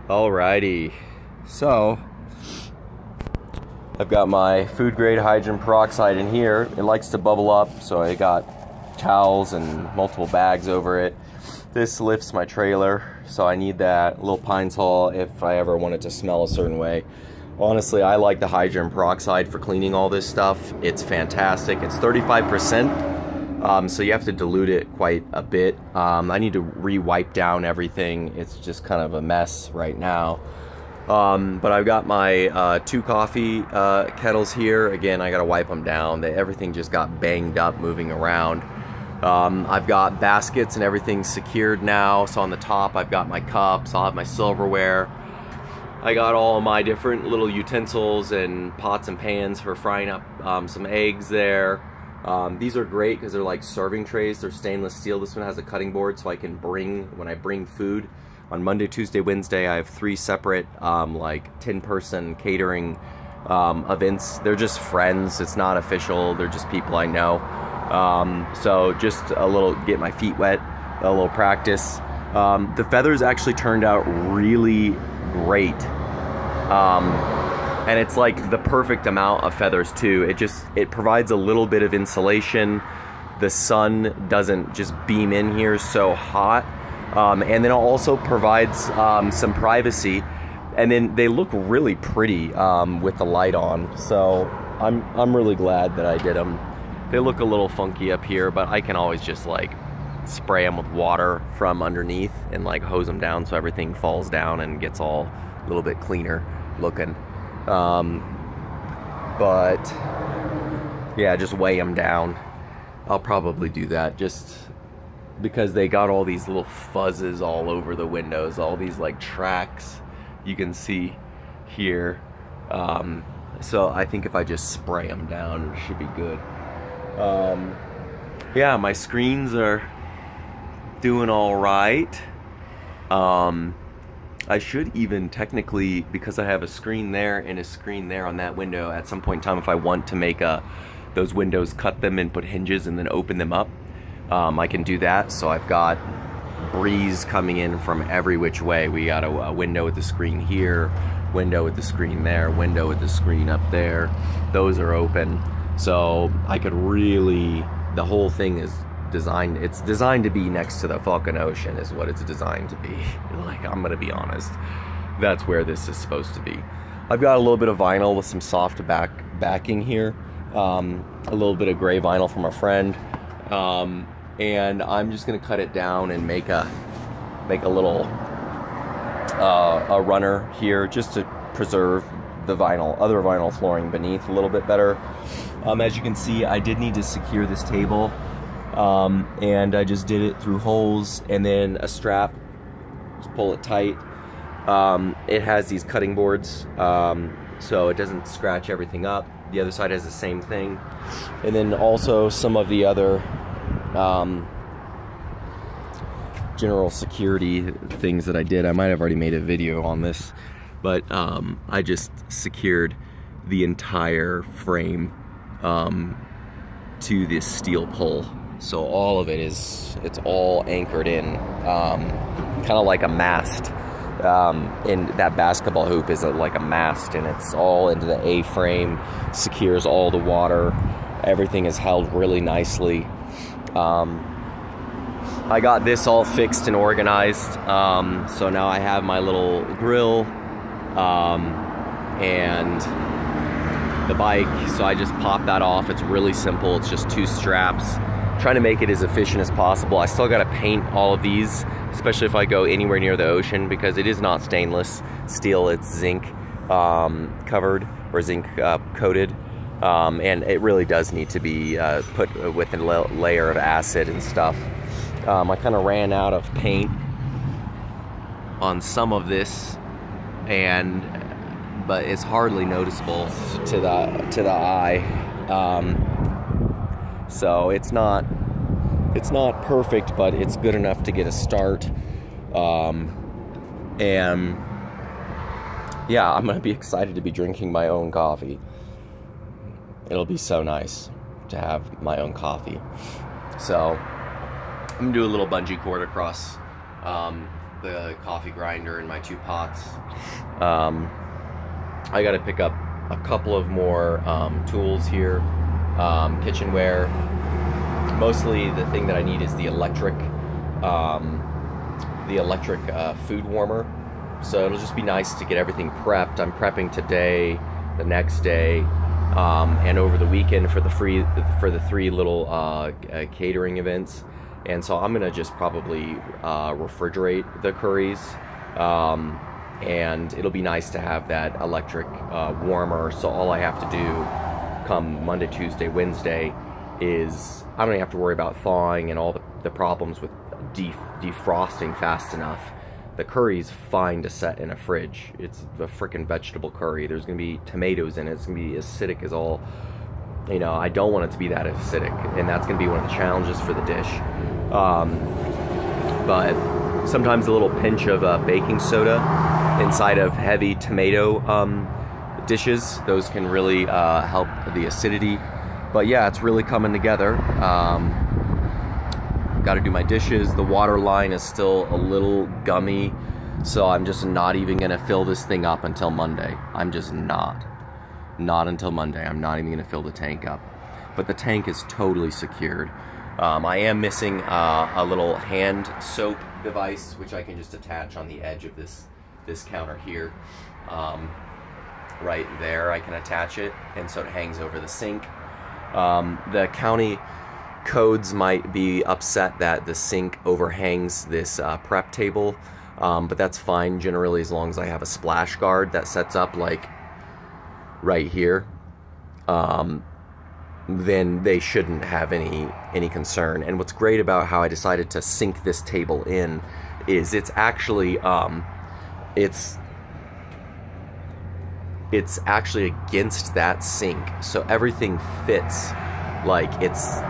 Alrighty, so I've got my food grade hydrogen peroxide in here. It likes to bubble up, so I got towels and multiple bags over it. This lifts my trailer, so I need that little Pine Sol if I ever want it to smell a certain way. Honestly, I like the hydrogen peroxide for cleaning all this stuff. It's fantastic. It's 35%, so you have to dilute it quite a bit. I need to re-wipe down everything. It's just kind of a mess right now. But I've got my 2 coffee kettles here. Again, I gotta wipe them down. Everything just got banged up moving around. I've got baskets and everything secured now. So on the top, I've got my cups, I'll have my silverware. I got all my different little utensils and pots and pans for frying up some eggs there. These are great because they're like serving trays. They're stainless steel. This one has a cutting board so I can when I bring food. On Monday, Tuesday, Wednesday, I have 3 separate like 10-person catering events. They're just friends. It's not official. They're just people I know. So just a little, get my feet wet, a little practice. The feathers actually turned out really great. And it's like the perfect amount of feathers too. It provides a little bit of insulation. The sun doesn't just beam in here so hot. And then it also provides some privacy. And then they look really pretty with the light on. So I'm really glad that I did them. They look a little funky up here, but I can always just like spray them with water from underneath and like hose them down so everything falls down and gets all a little bit cleaner looking. But yeah, just weigh them down. I'll probably do that just because they got all these little fuzzes all over the windows, all these like tracks you can see here. So I think if I just spray them down, it should be good. Yeah, my screens are doing all right. I should even technically, because I have a screen there and a screen there on that window, at some point in time, if I want to make those windows, cut them and put hinges and then open them up, I can do that. So I've got breeze coming in from every which way. We got a window with the screen here, window with the screen there, window with the screen up there. Those are open. So I could really, the whole thing is designed, it's designed to be next to the fucking ocean is what it's designed to be. Like, I'm gonna be honest, that's where this is supposed to be. I've got a little bit of vinyl with some soft backing here, a little bit of gray vinyl from a friend, and I'm just gonna cut it down and make a little a runner here just to preserve the other vinyl flooring beneath a little bit better. As you can see, I did need to secure this table, and I just did it through holes and then a strap. Just pull it tight. It has these cutting boards, so it doesn't scratch everything up. The other side has the same thing. And then also some of the other general security things that I did. I might have already made a video on this, but I just secured the entire frame to this steel pole. So all of it's all anchored in, kind of like a mast. And that basketball hoop is like a mast, and it's all into the A-frame, secures all the water. Everything is held really nicely. I got this all fixed and organized, so now I have my little grill and the bike, so I just pop that off. It's really simple. It's just 2 straps. Trying to make it as efficient as possible. I still got to paint all of these, especially if I go anywhere near the ocean, because it is not stainless steel. It's zinc covered, or zinc coated, and it really does need to be put with a layer of acid and stuff. I kind of ran out of paint on some of this, but it's hardly noticeable to the eye. So it's not perfect, but it's good enough to get a start. And yeah, I'm gonna be excited to be drinking my own coffee. It'll be so nice to have my own coffee. So I'm gonna do a little bungee cord across the coffee grinder and my 2 pots. I got to pick up a couple of more tools here, kitchenware. Mostly the thing that I need is the electric food warmer. So it'll just be nice to get everything prepped. I'm prepping today, the next day, and over the weekend for the 3 little catering events. And so I'm gonna just probably refrigerate the curries, and it'll be nice to have that electric warmer. So all I have to do come Monday, Tuesday, Wednesday is I don't even have to worry about thawing and all the problems with defrosting fast enough. The curry's fine to set in a fridge. It's a frickin' vegetable curry. There's gonna be tomatoes in it. It's gonna be acidic as all. You know, I don't want it to be that acidic, and that's gonna be one of the challenges for the dish. But sometimes a little pinch of baking soda inside of heavy tomato dishes, those can really help the acidity. But yeah, it's really coming together. Got to do my dishes. The water line is still a little gummy, so I'm just not even gonna fill this thing up until Monday. I'm just not until Monday. I'm not even gonna fill the tank up, but the tank is totally secured. I am missing a little hand soap device, which I can just attach on the edge of this counter here. Right there, I can attach it, and so it hangs over the sink. The county codes might be upset that the sink overhangs this prep table, but that's fine generally as long as I have a splash guard that sets up like right here. Then they shouldn't have any concern. And what's great about how I decided to sink this table in is it's actually it's actually against that sink, so everything fits like it's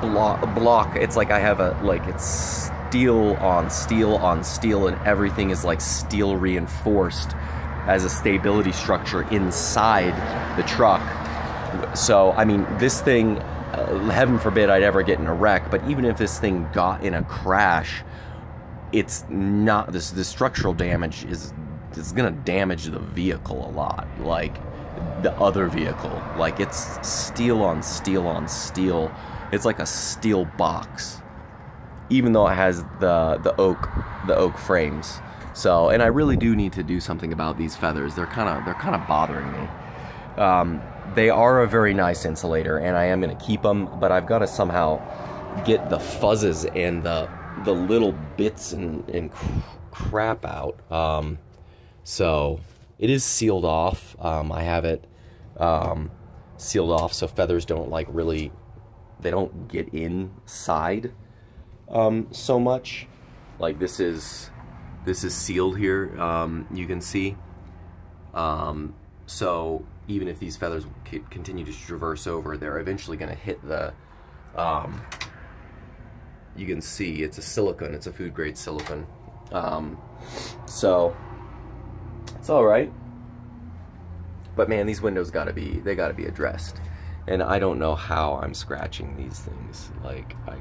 block. It's like I have it's steel on steel on steel, and everything is like steel reinforced as a stability structure inside the truck. So I mean, this thing, heaven forbid I'd ever get in a wreck, but even if this thing got in a crash, it's not, the structural damage is gonna damage the vehicle a lot, like the other vehicle. Like, it's steel on steel on steel. It's like a steel box, even though it has the oak frames. So, and I really do need to do something about these feathers. They're kind of bothering me. They are a very nice insulator, and I am going to keep them, but I've got to somehow get the fuzzes and the little bits and crap out. So it is sealed off. I have it sealed off so feathers don't they don't get inside so much. Like this is sealed here, you can see. So even if these feathers continue to traverse over, they're eventually going to hit the, you can see it's a silicone, it's a food grade silicone. So it's all right. But man, these windows they gotta be addressed. And I don't know how I'm scratching these things. Like, I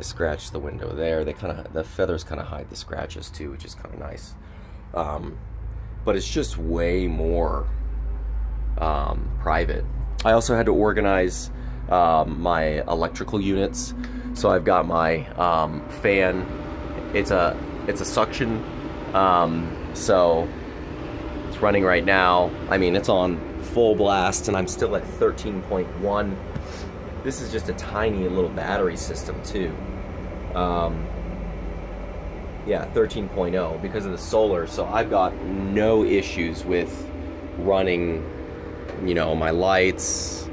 scratched the window there. The feathers kind of hide the scratches too, which is kind of nice. But it's just way more private. I also had to organize my electrical units. So I've got my fan. It's a suction. So it's running right now. I mean, it's on full blast, and I'm still at 13.1. This is just a tiny little battery system too. Yeah, 13.0 because of the solar. So I've got no issues with running, you know, my lights.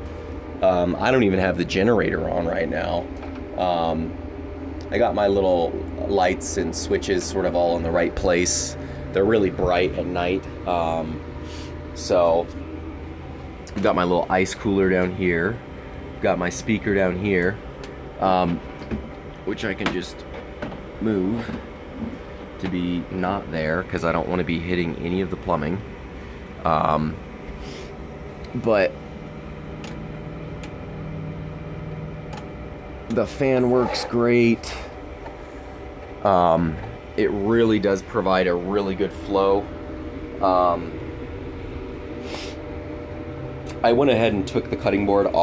I don't even have the generator on right now. I got my little lights and switches sort of all in the right place. They're really bright at night. So I've got my little ice cooler down here. Got my speaker down here, which I can just move to be not there because I don't want to be hitting any of the plumbing. But the fan works great. It really does provide a really good flow. I went ahead and took the cutting board off